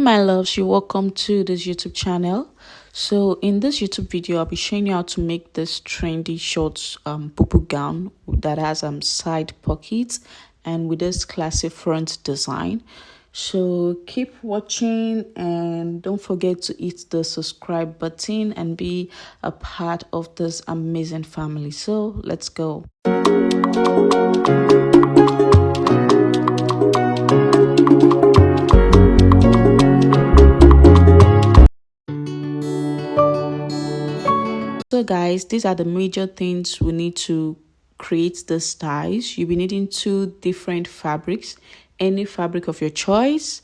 My loves, you welcome to this YouTube channel. So in this YouTube video, I'll be showing you how to make this trendy short bubu gown that has side pockets and with this classy front design. So keep watching and don't forget to hit the subscribe button and be a part of this amazing family. So let's go. So guys, these are the major things we need to create the styles. You'll be needing two different fabrics, any fabric of your choice.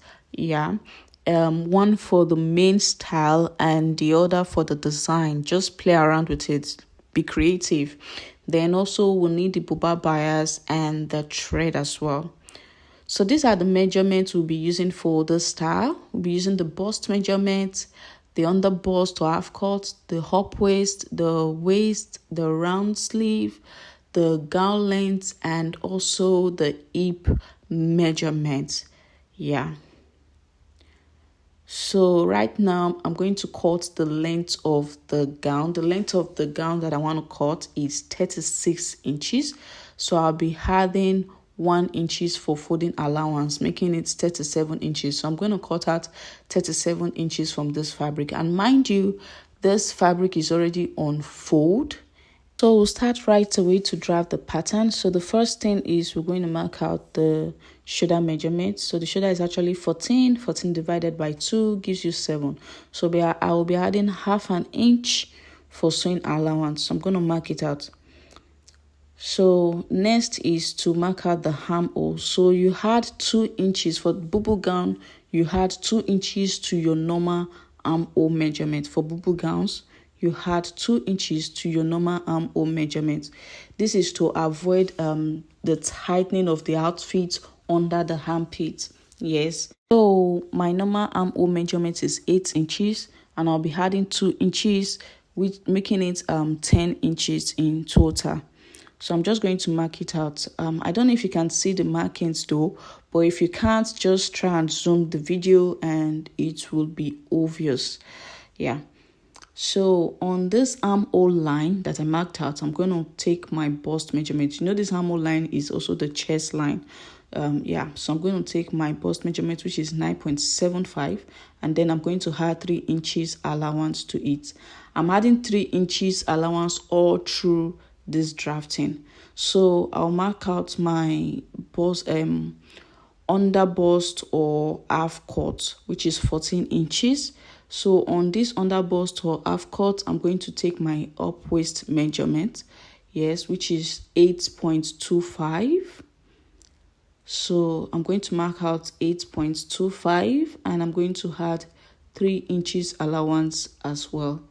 One for the main style and the other for the design. Just play around with it, be creative. Then also we'll need the buba bias and the thread as well. So these are the measurements we'll be using for the style. We'll be using the bust measurement, the under bust or half cut, the hop waist, the round sleeve, the gown length, and also the hip measurement. So right now I'm going to cut the length of the gown. The length of the gown that I want to cut is 36 inches. So I'll be adding 1 inches for folding allowance, making it 37 inches. So I'm going to cut out 37 inches from this fabric. And mind you, this fabric is already on fold. So we'll start right away to draft the pattern. So the first thing is we're going to mark out the shoulder measurement. So the shoulder is actually 14. 14 divided by 2 gives you 7. So I will be adding half an inch for sewing allowance. So I'm going to mark it out. So next is to mark out the armhole. So you had 2 inches for bubu gown. You had 2 inches to your normal armhole measurement. For bubu gowns, you had 2 inches to your normal armhole measurement. This is to avoid the tightening of the outfit under the armpit. Yes. So my normal armhole measurement is 8 inches, and I'll be adding 2 inches, which making it 10 inches in total. So I'm just going to mark it out. I don't know if you can see the markings though, but if you can't, just try and zoom the video and it will be obvious. So on this armhole line that I marked out, I'm going to take my bust measurement. You know, this armhole line is also the chest line. So I'm going to take my bust measurement, which is 9.75, and then I'm going to add 3 inches allowance to it. I'm adding 3 inches allowance all through this drafting. So I'll mark out my bust under bust or half cut, which is 14 inches. So on this under bust or half cut, I'm going to take my up waist measurement, which is 8.25. So I'm going to mark out 8.25, and I'm going to add 3 inches allowance as well.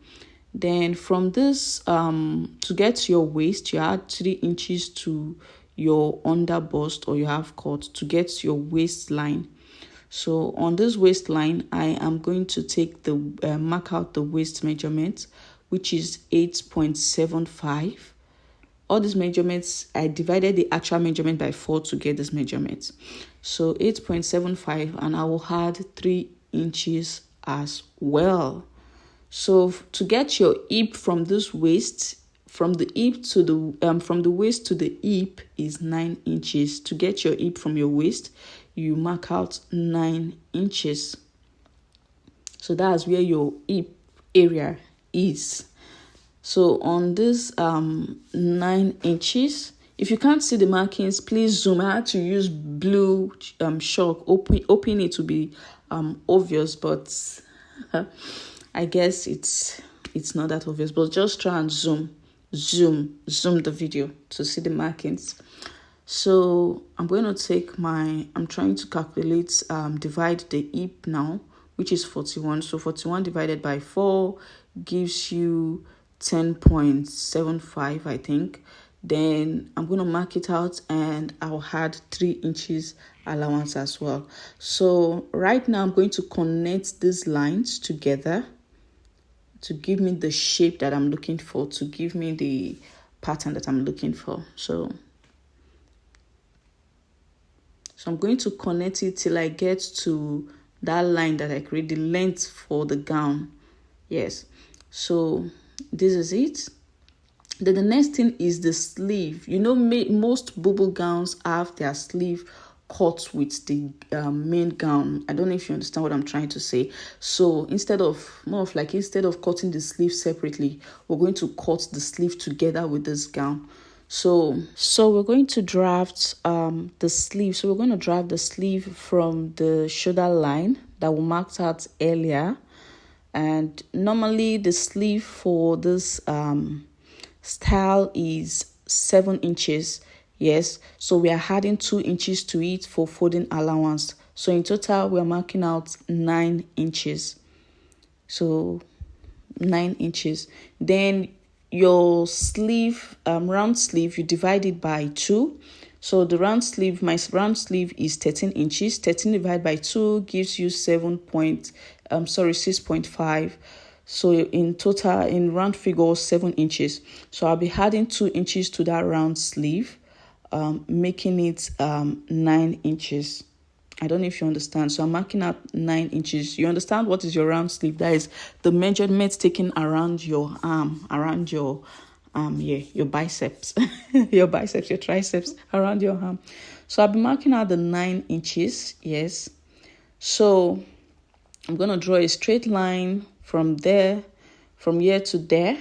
Then from this, to get to your waist, you add 3 inches to your under bust or your half cut to get to your waistline. So on this waistline, I am going to take the mark out the waist measurement, which is 8.75. All these measurements, I divided the actual measurement by 4 to get this measurement. So 8.75, and I will add 3 inches as well. So to get your hip from this waist, from the waist to the hip is 9 inches. To get your hip from your waist, you mark out 9 inches. So that's where your hip area is. So on this 9 inches, if you can't see the markings, please zoom. I had to use blue chalk. Open it to be obvious, but I guess it's not that obvious, but just try and zoom the video to see the markings. So I'm going to take I'm trying to calculate, divide the hip now, which is 41. So 41 divided by 4 gives you 10.75, I think. Then I'm going to mark it out, and I'll add 3 inches allowance as well. So right now I'm going to connect these lines together to give me the shape that I'm looking for, to give me the pattern that I'm looking for. So I'm going to connect it till I get to that line that I create, the length for the gown. Yes, so this is it. Then the next thing is the sleeve. You know, most bubu gowns have their sleeve cut with the main gown. I don't know if you understand what I'm trying to say. So instead of cutting the sleeve separately, we're going to cut the sleeve together with this gown. So we're going to draft the sleeve. So we're going to draft the sleeve from the shoulder line that we marked out earlier. And normally the sleeve for this style is 7 inches. Yes, so we are adding 2 inches to it for folding allowance. So in total, we are marking out 9 inches. So 9 inches. Then your sleeve, round sleeve, you divide it by 2. So the round sleeve, my round sleeve is 13 inches. 13 divided by 2 gives you 6.5. So in total, in round figure, 7 inches. So I'll be adding 2 inches to that round sleeve, making it 9 inches. I don't know if you understand. So I'm marking out 9 inches. You understand what is your round sleeve? That is the measurement taken around your arm, around your your biceps, your biceps, your triceps, around your arm. So I'll be marking out the 9 inches. Yes. So I'm going to draw a straight line from here to there,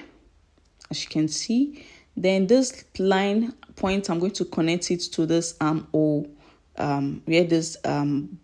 as you can see. Then this line point, I'm going to connect it to this armhole, where this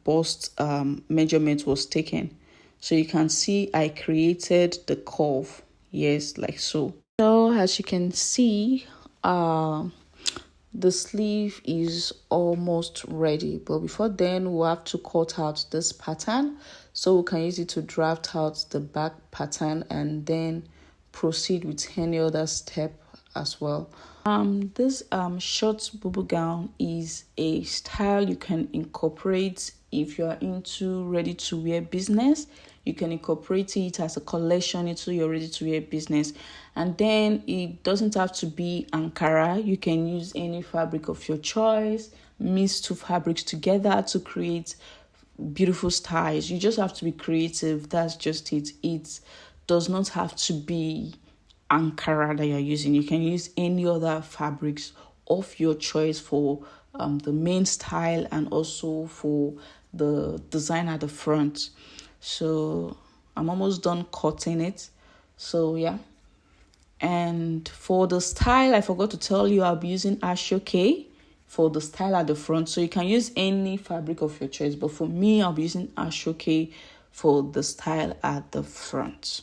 bust measurement was taken. So you can see I created the curve. Yes, like so. So as you can see, the sleeve is almost ready, but before then we'll have to cut out this pattern so we can use it to draft out the back pattern and then proceed with any other step as well. This short bubu gown is a style you can incorporate if you are into ready to wear business. You can incorporate it as a collection into your ready to wear business, and then it doesn't have to be Ankara. You can use any fabric of your choice, mix 2 fabrics together to create beautiful styles. You just have to be creative. That's just it. It does not have to be Ankara that you're using. You can use any other fabrics of your choice for the main style and also for the design at the front. So I'm almost done cutting it. So yeah. And for the style, I forgot to tell you, I'll be using Ashoke for the style at the front. So you can use any fabric of your choice, but for me, I'll be using Ashoke for the style at the front.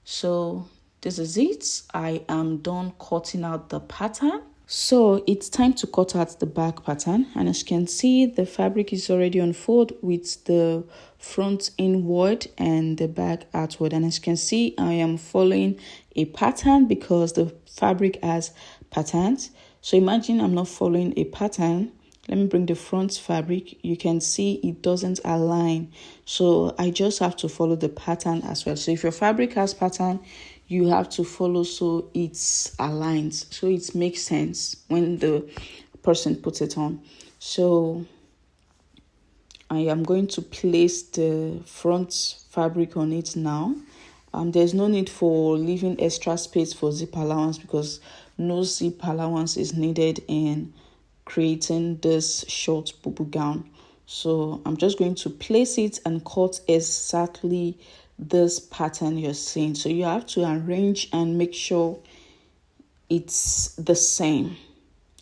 So this is it. I am done cutting out the pattern. So it's time to cut out the back pattern, and as you can see, the fabric is already on fold with the front inward and the back outward. And as you can see, I am following a pattern because the fabric has patterns. So imagine I'm not following a pattern. Let me bring the front fabric. You can see it doesn't align. So I just have to follow the pattern as well. So if your fabric has pattern, you have to follow so it's aligned. So it makes sense when the person puts it on. So I am going to place the front fabric on it now. There's no need for leaving extra space for zip allowance because no zip allowance is needed in creating this short bubu gown. So I'm just going to place it and cut exactly this pattern you're seeing. So you have to arrange and make sure it's the same.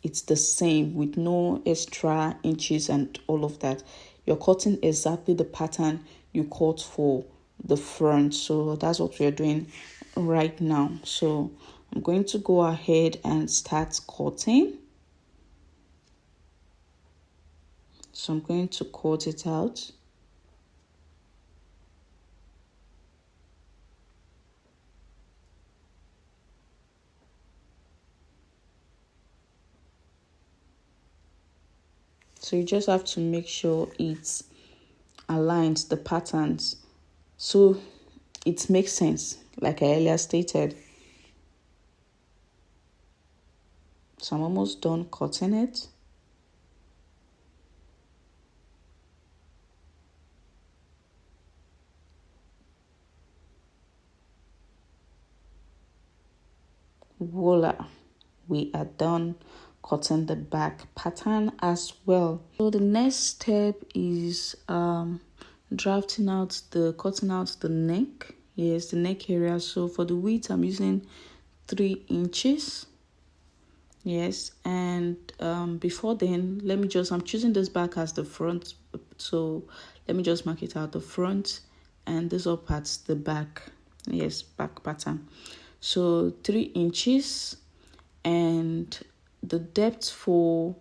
It's the same with no extra inches and all of that. You're cutting exactly the pattern you cut for the front. So that's what we're doing right now. So I'm going to go ahead and start cutting. So I'm going to cut it out. So you just have to make sure it aligns the patterns so it makes sense, like I earlier stated. So I'm almost done cutting it. voila, we are done cutting the back pattern as well. So the next step is cutting out the neck. Yes, the neck area. So for the width, I'm using 3 inches. Yes, and before then, I'm choosing this back as the front, so let me just mark it out, the front, and this up at the back. Yes, back pattern. So 3 inches, and the depth for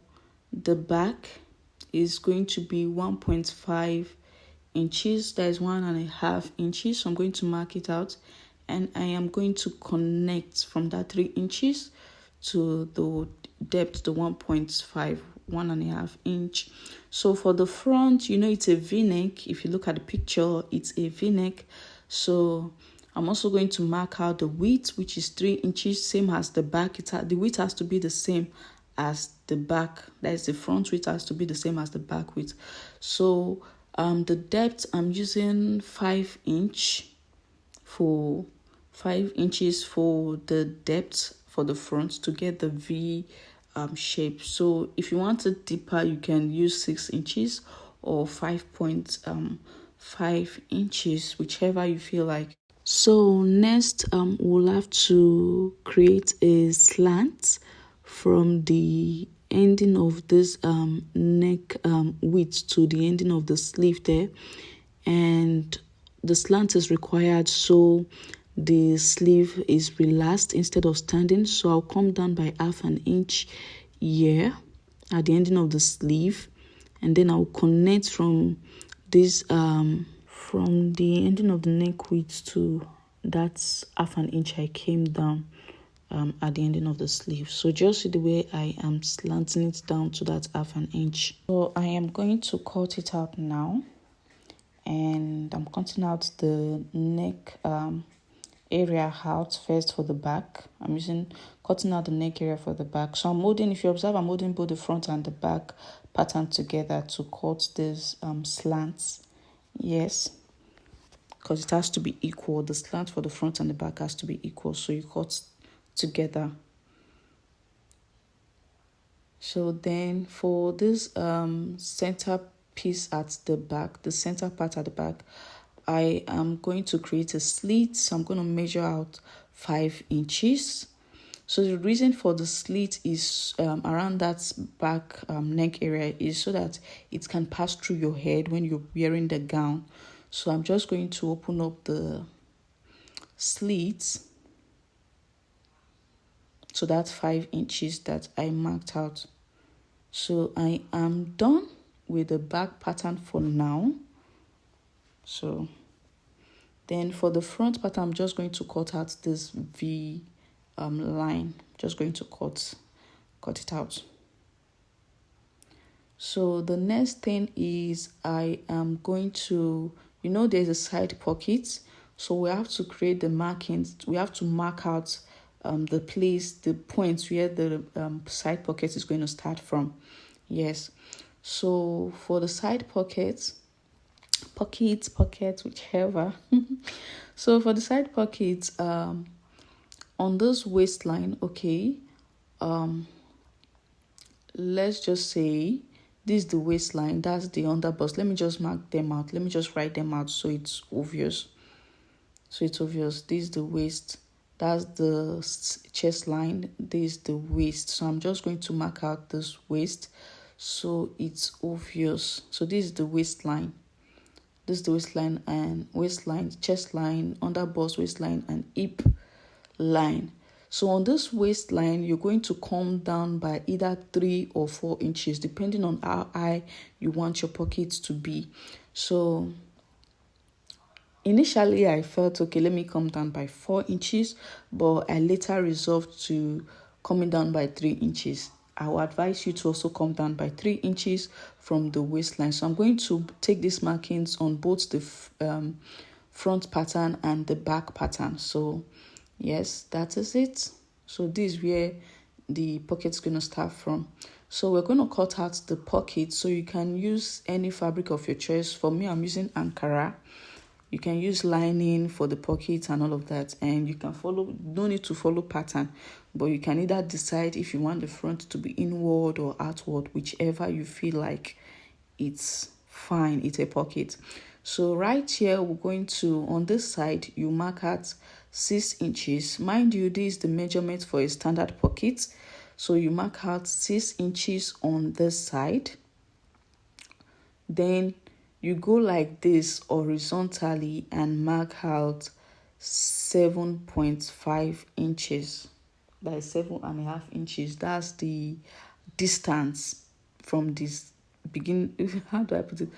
the back is going to be 1.5 inches. That is 1.5 inches. So I'm going to mark it out, and I am going to connect from that 3 inches to the depth, the 1.5 inch. So for the front, it's a v-neck. If you look at the picture, it's a v-neck. So I'm also going to mark out the width, which is 3 inches, same as the back. The width has to be the same as the back. That is, the front width has to be the same as the back width. So the depth, I'm using 5 inches for the depth for the front to get the V shape. So if you want it deeper, you can use 6 inches or 5.5 inches, whichever you feel like. So next, we'll have to create a slant from the ending of this neck width to the ending of the sleeve there, and the slant is required so the sleeve is relaxed instead of standing. So I'll come down by 1/2 inch here at the ending of the sleeve, and then I'll connect from this from the ending of the neck width to that 1/2 inch I came down at the ending of the sleeve. So just see the way I am slanting it down to that 1/2 inch. So I am going to cut it out now, and I'm cutting out the neck area out first for the back. I'm cutting out the neck area for the back. So I'm holding, if you observe, I'm holding both the front and the back pattern together to cut these slants. Yes, because it has to be equal. The slant for the front and the back has to be equal, so you cut together. So then for this center piece at the back, the center part at the back, I am going to create a slit. So I'm going to measure out 5 inches. So the reason for the slit is around that back neck area is so that it can pass through your head when you're wearing the gown. So I'm just going to open up the slits. So that's 5 inches that I marked out. So I am done with the back pattern for now. So then for the front pattern, I'm just going to cut out this V line. Just going to cut it out. So the next thing is I am going to, there's a side pocket. So we have to create the markings. We have to mark out the points where the side pocket is going to start from. Yes. So for the side pockets, whichever. So for the side pockets, on this waistline, okay, let's just say this is the waistline, that's the underbust. Let me just mark them out. Let me just write them out so it's obvious. This is the waist. That's the chest line. This is the waist. So I'm just going to mark out this waist so it's obvious. So this is the waistline. This is the waistline and waistline, chest line, underbust, waistline, and hip line. So on this waistline, you're going to come down by either 3 or 4 inches, depending on how high you want your pockets to be. So initially, I felt, okay, let me come down by 4 inches, but I later resolved to coming down by 3 inches. I will advise you to also come down by 3 inches from the waistline. So I'm going to take these markings on both the front pattern and the back pattern. So yes, that is it. So this is where the pocket's going to start from. So we're going to cut out the pocket. So you can use any fabric of your choice. For me, I'm using Ankara. You can use lining for the pockets and all of that, and you can follow, no need to follow pattern, but you can either decide if you want the front to be inward or outward, whichever you feel like. It's fine, it's a pocket. So right here, we're going to, on this side, you mark out 6 inches. Mind you, this is the measurement for a standard pocket. So you mark out 6 inches on this side. Then you go like this horizontally and mark out 7.5 inches. That is 7.5 inches. That's the distance from this how do I put it?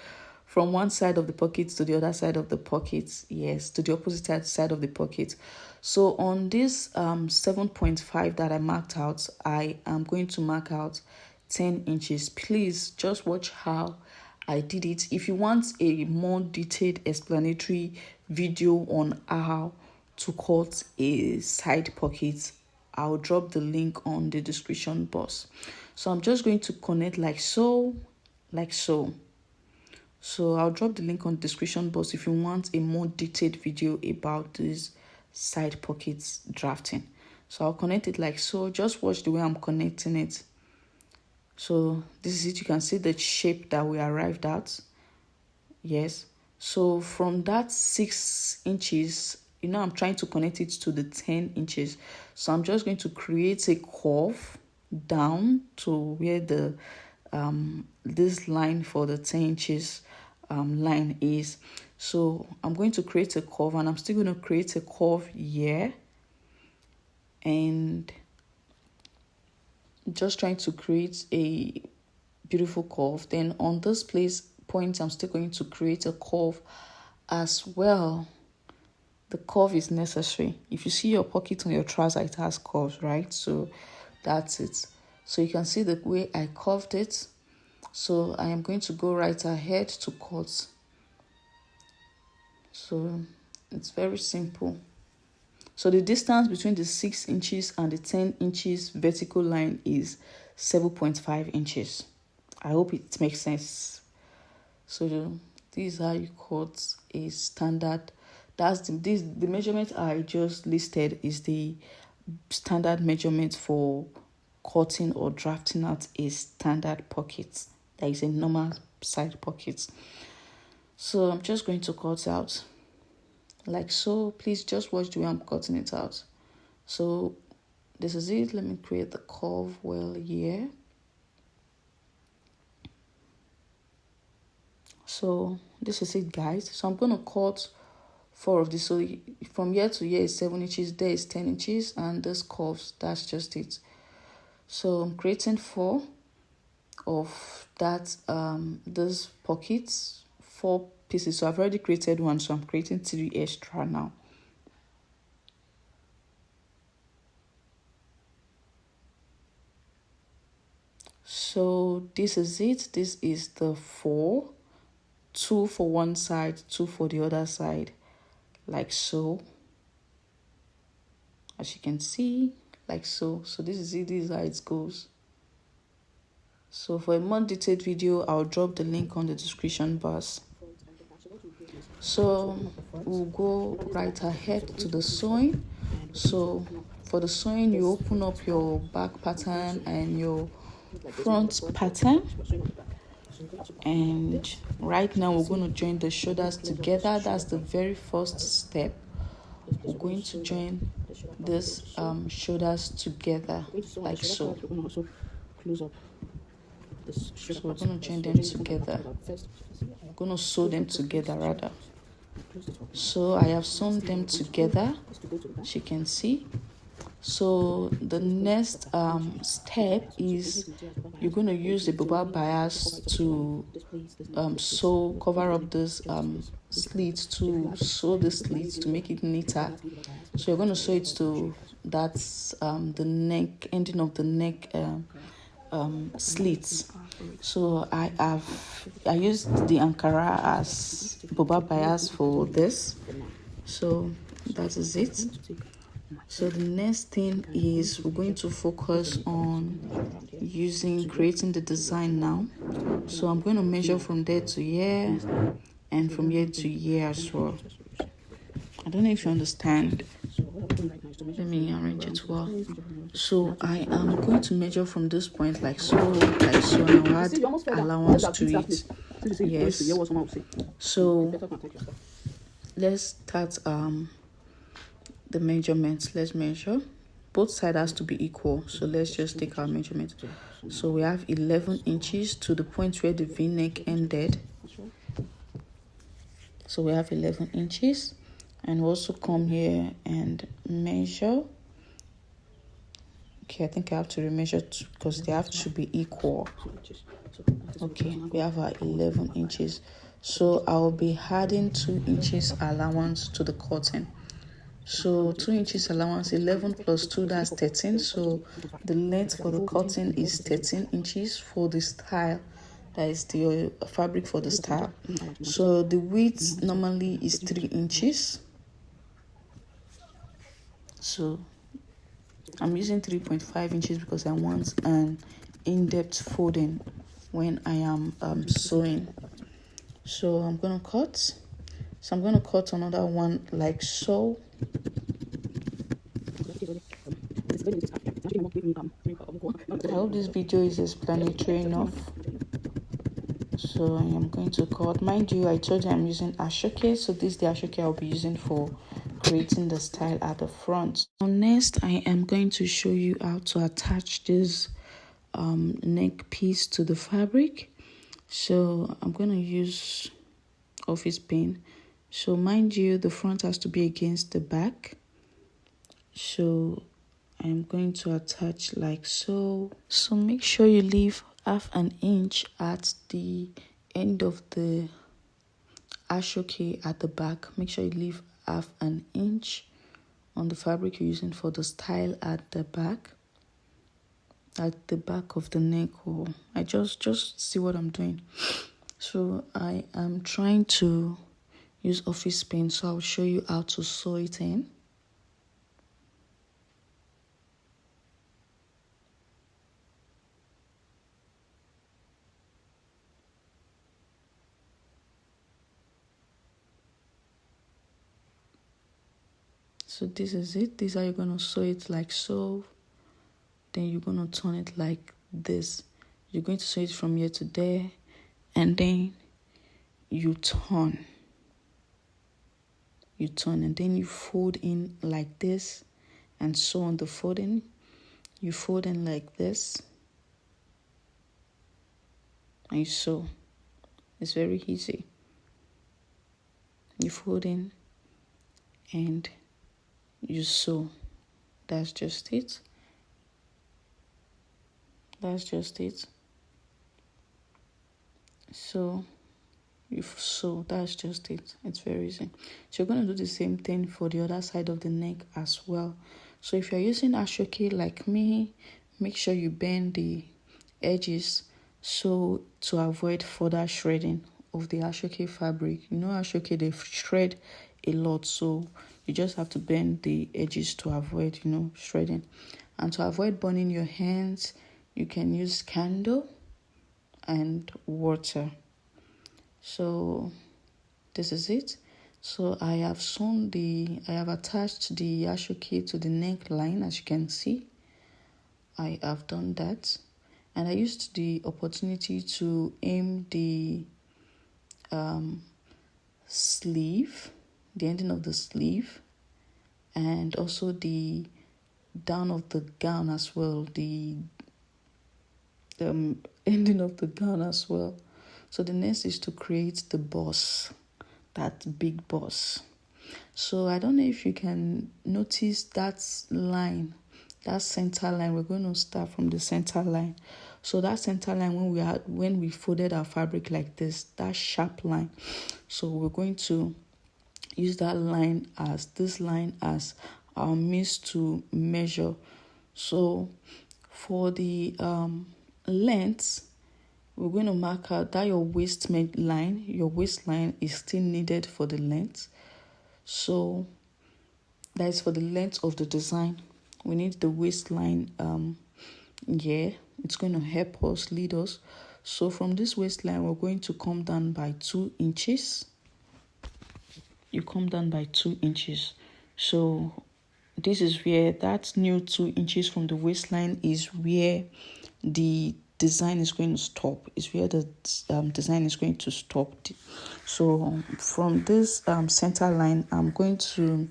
From one side of the pocket to the other side of the pocket. Yes, to the opposite side of the pocket. So on this 7.5 that I marked out, I am going to mark out 10 inches. Please just watch how I did it. If you want a more detailed explanatory video on how to cut a side pocket, I'll drop the link on the description box. So I'm just going to connect like so. So I'll drop the link on the description box if you want a more detailed video about this side pockets drafting. So I'll connect it like so. Just watch the way I'm connecting it. So this is it. You can see the shape that we arrived at. Yes. So from that 6 inches, I'm trying to connect it to the 10 inches. So I'm just going to create a curve down to where the this line for the 10 inches line is. So I'm going to create a curve, and I'm still going to create a curve here, and just trying to create a beautiful curve. Then on this point, I'm still going to create a curve as well. The curve is necessary. If you see your pocket on your trouser, it has curves, right? So that's it. So you can see the way I curved it. So I am going to go right ahead to cut. So it's very simple. So the distance between the 6 inches and the 10 inches vertical line is 7.5 inches. I hope it makes sense. So this is how you cut a standard. That's the measurement I just listed is the standard measurement for cutting or drafting out a standard pocket. That is a normal side pocket. So I'm just going to cut out like so. Please just watch the way I'm cutting it out. So this is it. Let me create the curve well here. So this is it, guys. So I'm going to cut 4 of this. So from here to here is 7 inches, there is 10 inches, and this curves, that's just it. So I'm creating 4 of that this pockets, 4 pieces. So I've already created 1, so I'm creating 3 extra now. So this is it. This is the 4, 2 for one side, 2 for the other side, like so. As you can see, like so. So this is it. This is how it goes. So for a more detailed video, I'll drop the link on the description box. So we'll go right ahead to the sewing. So for the sewing, you open up your back pattern and your front pattern. And right now we're going to join the shoulders together. That's the very first step. We're going to join this shoulders together like so. So we're going to join them together. We're going to sew them together rather. So I have sewn them together, as you can see. So the next step is you're going to use the bubble bias to cover up this slits, to sew the slits to make it neater. So you're going to sew it to that's the neck, ending of the neck slits. So I used the Ankara as bubble bias for this. So that is it. So the next thing is we're going to focus on creating the design now. So I'm going to measure from there to here, and from here to here as well. I don't know if you understand. Let me arrange it well. So I am going to measure from this point like so, and I'll add allowance to it. Yes. So let's start the measurements. Let's measure. Both sides has to be equal. So let's just take our measurement. So we have 11 inches to the point where the V-neck ended. So we have 11 inches. And we'll also come here and measure. Okay, I think I have to remeasure because they have to be equal. Okay, we have our 11 inches. So I'll be adding 2 inches allowance to the cotton. So 2 inches allowance, 11 plus 2, that's 13. So the length for the cotton is 13 inches for the style. That is the fabric for the style. So the width normally is 3 inches. So I'm using 3.5 inches because I want an in-depth folding when I am sewing. So I'm going to cut. So I'm going to cut another one like so. I hope this video is explanatory enough. So I am going to cut. Mind you, I told you I'm using ashoke. So this is the ashoke I'll be using for creating the style at the front. So next, I am going to show you how to attach this neck piece to the fabric. So I'm going to use office pin. So mind you, the front has to be against the back. So I'm going to attach like so. So make sure you leave half an inch at the end of the ashoke at the back. Make sure you leave half an inch on the fabric you're using for the style at the back of the neck. Or I just see what I'm doing. So I am trying to use office pin, so I'll show you how to sew it in. So this is it. This is how you're going to sew it like so. Then you're going to turn it like this. You're going to sew it from here to there. And then you turn. You turn and then you fold in like this. And sew on the folding. You fold in like this. And you sew. It's very easy. You fold in and you sew. That's just it. That's just it. So you sew. That's just it. It's very easy. So you're going to do the same thing for the other side of the neck as well. So if you're using ashoke like me, make sure you bend the edges so to avoid further shredding of the ashoke fabric. You know, ashoke, they shred a lot, so you just have to bend the edges to avoid, shredding. And to avoid burning your hands, you can use candle and water. So this is it. So I have attached the ashoke to the neckline, as you can see. I have done that. And I used the opportunity to aim the sleeve, the ending of the sleeve, and also the down of the gown as well, the ending of the gown as well. So the next is to create the boss, that big boss. So I don't know if you can notice that line, that center line. We're going to start from the center line. So that center line, when we folded our fabric like this, that sharp line. So we're going to use that line as our means to measure. So for the length, we're going to mark out that your waistline is still needed for the length. So that is for the length of the design. We need the waistline it's going to help us, lead us. So from this waistline, we're going to come down by 2 inches. you come down by 2 inches. So this is where that new 2 inches from the waistline is where the design is going to stop. Is where the design is going to stop. So from this center line, I'm going to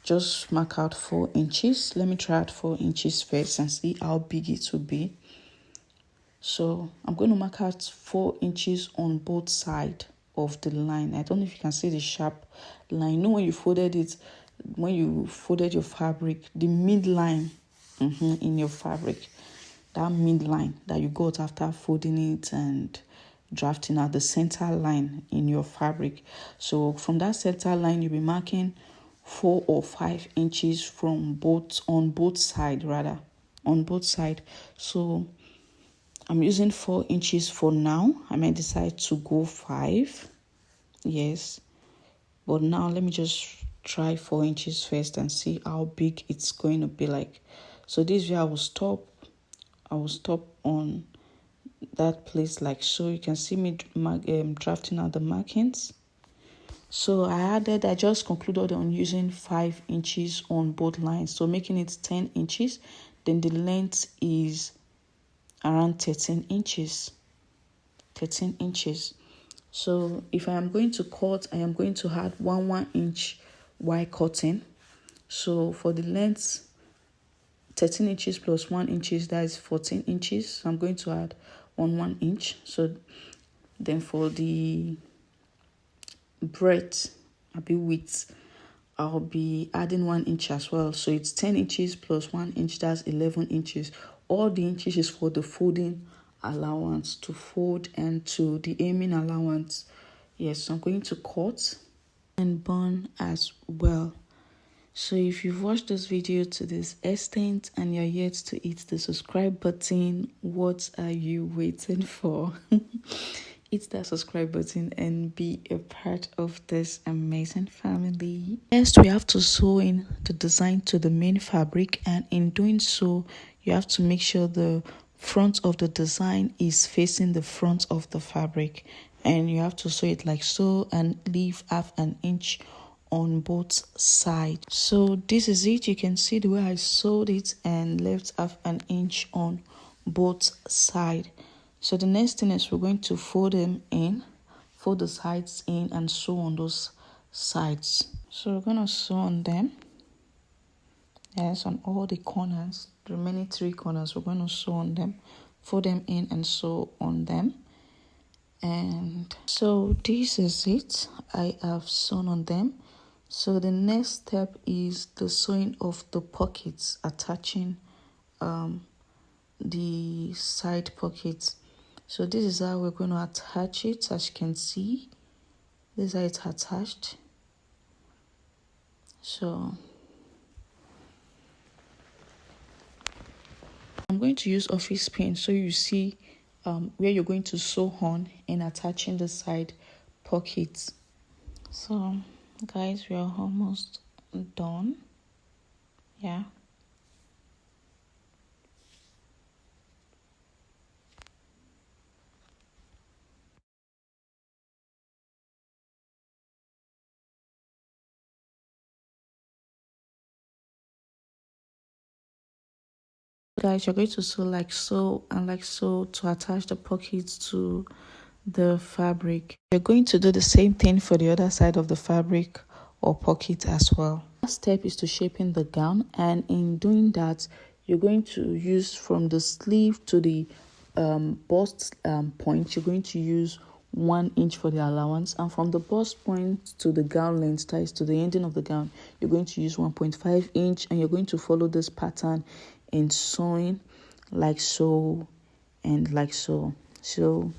just mark out 4 inches. Let me try out 4 inches first and see how big it will be. So I'm going to mark out 4 inches on both sides of the line. I don't know if you can see the sharp line. You know when you folded it, when you folded your fabric, the midline in your fabric, that midline that you got after folding it and drafting out the center line in your fabric. So from that center line, you'll be marking 4 or 5 inches from on both sides. So I'm using 4 inches for now. I may decide to go 5. Yes. But now let me just try 4 inches first and see how big it's going to be like. So this way I will stop on that place like so. You can see me drafting out the markings. So I just concluded on using 5 inches on both lines, so making it 10 inches. Then the length is around 13 inches. So if I am going to cut, I am going to add 1 inch wire cutting. So for the length, 13 inches plus 1 inches, that is 14 inches. So I'm going to add 1 inch. So then for the breadth, width, I'll be adding 1 inch as well. So it's 10 inches plus 1 inch, that's 11 inches. All the inches is for the folding allowance, to fold, and to the aiming allowance. Yes, so I'm going to cut and burn as well. So if you've watched this video to this extent and you're yet to hit the subscribe button, what are you waiting for? Hit that subscribe button and be a part of this amazing family. First, we have to sew in the design to the main fabric, and in doing so, you have to make sure the front of the design is facing the front of the fabric, and you have to sew it like so and leave half an inch on both sides. So this is it. You can see the way I sewed it and left half an inch on both sides. So the next thing is we're going to fold the sides in and sew on those sides. So we're going to sew on them. Yes, on all the corners, the remaining 3 corners, we're going to sew on them, fold them in and sew on them. And so this is it. I have sewn on them. So the next step is the sewing of the pockets, attaching the side pockets. So this is how we're going to attach it. As you can see, this is how it's attached. So I'm going to use office pin so you see where you're going to sew on and attaching the side pockets. So guys, we are almost done. Yeah. Guys, you're going to sew like so and like so to attach the pockets to the fabric. You're going to do the same thing for the other side of the fabric or pocket as well. Last step is to shaping the gown, and in doing that, you're going to use from the sleeve to the bust point, you're going to use 1 inch for the allowance, and from the bust point to the gown length, that is to the ending of the gown, you're going to use 1.5 inch, and you're going to follow this pattern in sewing like so and like so. So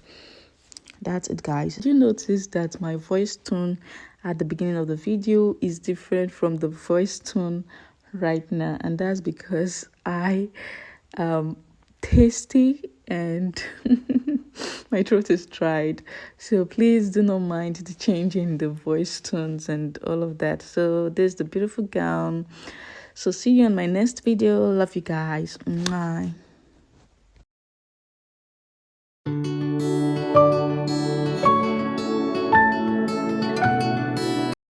that's it, guys. Did you notice that my voice tone at the beginning of the video is different from the voice tone right now? And that's because I am tasty and my throat is dried. So please do not mind the change in the voice tones and all of that. So there's the beautiful gown. So see you on my next video. Love you guys. Mwah.